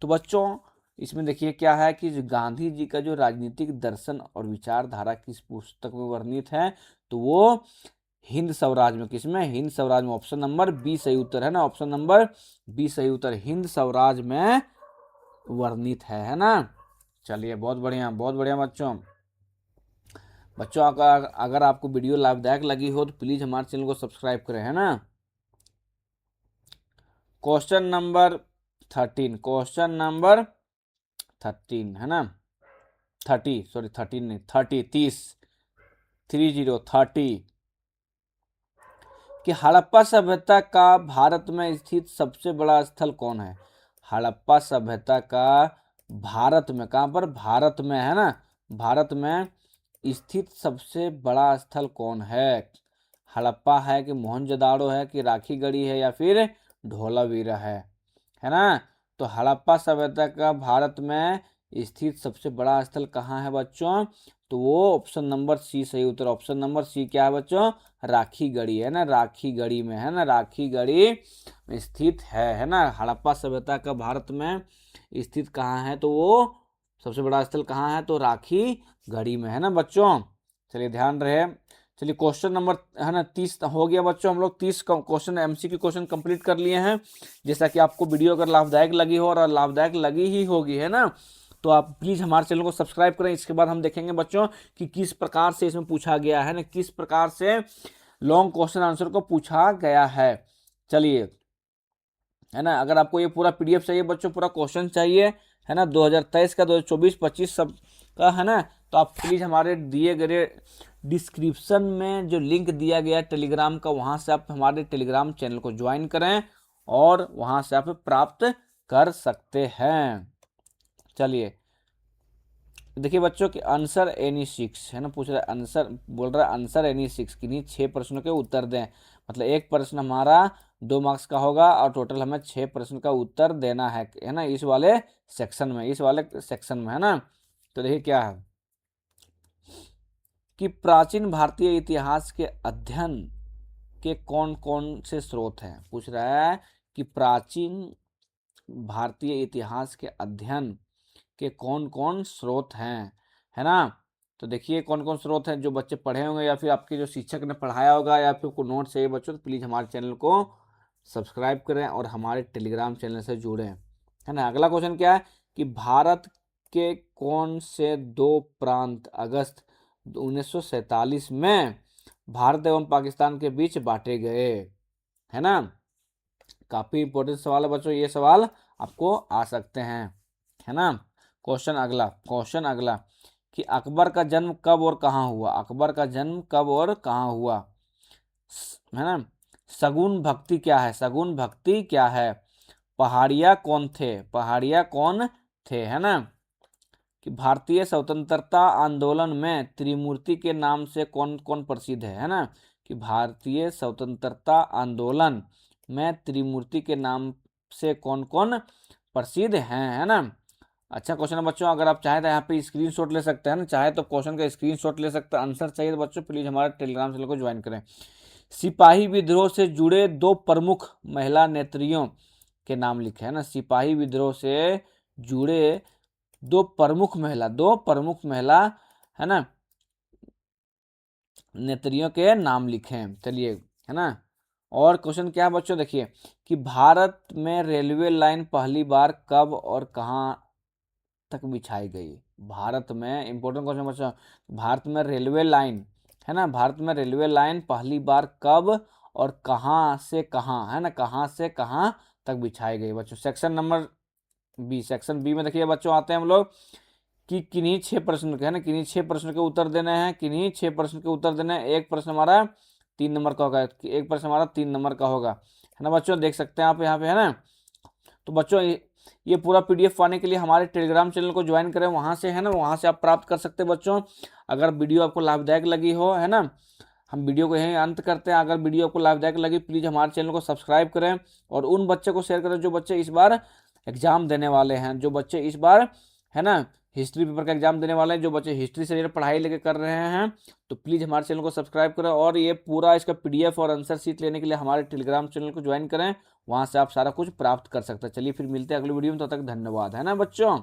तो बच्चों इसमें देखिए क्या है कि जो गांधी जी का जो राजनीतिक दर्शन और विचारधारा किस पुस्तक में वर्णित है, तो वो हिंद स्वराज में, किसमें, हिंद स्वराज में। ऑप्शन नंबर बी सही उत्तर, है ना, ऑप्शन नंबर बी सही उत्तर, हिंद स्वराज में वर्णित है ना। चलिए बहुत बढ़िया, बहुत बढ़िया बच्चों। बच्चों अगर आपको वीडियो लाभदायक लगी हो तो प्लीज हमारे चैनल को सब्सक्राइब करें, है ना। क्वेश्चन नंबर 13, क्वेश्चन नंबर 13, है ना, 30, सॉरी 13 नहीं, 30, 30, 30 कि हड़प्पा सभ्यता का भारत में स्थित सबसे बड़ा स्थल कौन है। हड़प्पा सभ्यता का भारत में, कहाँ पर, भारत में, है ना, भारत में स्थित सबसे बड़ा स्थल कौन है। हड़प्पा है कि मोहनजोदाड़ो है कि राखी गढ़ी है या फिर धोलावीरा है ना। तो हड़प्पा सभ्यता का भारत में स्थित सबसे बड़ा स्थल कहाँ है बच्चों, तो वो ऑप्शन नंबर सी सही उत्तर, ऑप्शन नंबर सी क्या है बच्चों, राखी गढ़ी, है ना, राखी गढ़ी में, है ना, राखी गढ़ी में स्थित है ना। हड़प्पा सभ्यता का भारत में स्थित कहाँ है, तो वो सबसे बड़ा स्थल कहाँ है, तो राखी गढ़ी में, है ना बच्चों। चलिए ध्यान रहे। चलिए क्वेश्चन नंबर, है ना, 30 हो गया बच्चों, हम लोग 30 क्वेश्चन एमसीक्यू क्वेश्चन कंप्लीट कर लिए हैं। जैसा कि आपको वीडियो अगर लाभदायक लगी हो, और लाभदायक लगी ही होगी, है ना, तो आप प्लीज़ हमारे चैनल को सब्सक्राइब करें। इसके बाद हम देखेंगे बच्चों कि किस प्रकार से इसमें पूछा गया है ना, किस प्रकार से लॉन्ग क्वेश्चन आंसर को पूछा गया है। चलिए है ना। अगर आपको ये पूरा पीडीएफ चाहिए बच्चों, पूरा क्वेश्चन चाहिए, है ना, 2023 का, 2024, 25 सब का, है ना, तो आप प्लीज़ हमारे दिए गए डिस्क्रिप्शन में जो लिंक दिया गया है टेलीग्राम का, वहाँ से आप हमारे टेलीग्राम चैनल को ज्वाइन करें और वहाँ से आप प्राप्त कर सकते हैं। चलिए देखिए बच्चों कि आंसर एनी 6, है ना, पूछ रहा है आंसर, बोल रहा है आंसर एनी 6, किन्हीं 6 प्रश्नों के उत्तर दें। मतलब एक प्रश्न हमारा 2 मार्क्स का होगा और टोटल हमें 6 प्रश्न का उत्तर देना है ना, इस वाले सेक्शन में, है ना। तो देखिए क्या है कि प्राचीन भारतीय इतिहास के अध्ययन के कौन कौन से स्रोत हैं। पूछ रहा है कि प्राचीन भारतीय इतिहास के अध्ययन के कौन कौन स्रोत हैं, है ना। तो देखिए कौन कौन स्रोत हैं, जो बच्चे पढ़े होंगे या फिर आपके जो शिक्षक ने पढ़ाया होगा या फिर कोई नोट चाहिए बच्चों, तो प्लीज़ हमारे चैनल को सब्सक्राइब करें और हमारे टेलीग्राम चैनल से जुड़ें, है ना। अगला क्वेश्चन क्या है कि भारत के कौन से 2 प्रांत अगस्त 1947 में भारत एवं पाकिस्तान के बीच बांटे गए, है ना। काफी इंपॉर्टेंट सवाल है बच्चों, ये सवाल आपको आ सकते हैं, है ना। क्वेश्चन अगला कि अकबर का जन्म कब और कहाँ हुआ। अकबर का जन्म कब और कहाँ हुआ, है ना। सगुन भक्ति क्या है, सगुन भक्ति क्या है। पहाड़िया कौन थे, पहाड़िया कौन थे, है ना। कि भारतीय स्वतंत्रता आंदोलन में त्रिमूर्ति के नाम से कौन कौन प्रसिद्ध है ना। कि भारतीय स्वतंत्रता आंदोलन में त्रिमूर्ति के नाम से कौन कौन प्रसिद्ध हैं, है ना। अच्छा क्वेश्चन है बच्चों, अगर आप चाहें तो यहाँ पे स्क्रीनशॉट ले सकते हैं ना, चाहे तो क्वेश्चन का स्क्रीनशॉट ले सकते हैं। आंसर चाहिए तो बच्चों प्लीज हमारे टेलीग्राम चैनल को ज्वाइन करें। सिपाही विद्रोह से जुड़े 2 प्रमुख महिला नेत्रियों के नाम लिखे, है ना। सिपाही विद्रोह से जुड़े 2 प्रमुख महिला, है ना, नेत्रियों के नाम लिखें। चलिए, है ना। और क्वेश्चन क्या है बच्चों, देखिए कि भारत में रेलवे लाइन पहली बार कब और कहाँ तक बिछाई गई। भारत में, इंपॉर्टेंट क्वेश्चन बच्चों, भारत में रेलवे लाइन, है ना, भारत में रेलवे लाइन पहली बार कब और कहाँ से कहाँ, है ना, कहाँ से कहाँ तक बिछाई गई बच्चों। सेक्शन बी में देखिए बच्चों आते हैं हम लोग कि किन्हीं 6 प्रश्न के, है ना, किन्हीं 6 प्रश्न के उत्तर देने हैं, किन्हीं 6 प्रश्न के उत्तर देने हैं। एक प्रश्न हमारा 3 नंबर का होगा, एक प्रश्न हमारा 3 नंबर का होगा, है ना बच्चों, देख सकते हैं आप यहाँ पे, है ना। तो बच्चों ये पूरा पीडीएफ पाने के लिए हमारे टेलीग्राम चैनल को ज्वाइन करें, वहां से, है ना, वहां से आप प्राप्त कर सकते हैं बच्चों। अगर वीडियो आपको लाभदायक लगी हो, है ना, हम वीडियो को यहीं अंत करते हैं। अगर वीडियो आपको लाभदायक लगी प्लीज़ हमारे चैनल को सब्सक्राइब करें और उन बच्चे को शेयर करें जो बच्चे इस बार एग्जाम देने वाले हैं, जो बच्चे इस बार, है ना, हिस्ट्री पेपर का एग्जाम देने वाले हैं, जो बच्चे हिस्ट्री से रिलेटेड पढ़ाई लेके कर रहे हैं, तो प्लीज़ हमारे चैनल को सब्सक्राइब करें और ये पूरा इसका पीडीएफ और आंसर शीट लेने के लिए हमारे टेलीग्राम चैनल को ज्वाइन करें, वहां से आप सारा कुछ प्राप्त कर सकते हैं। चलिए फिर मिलते हैं अगली वीडियो में, तब तक धन्यवाद, है ना बच्चों।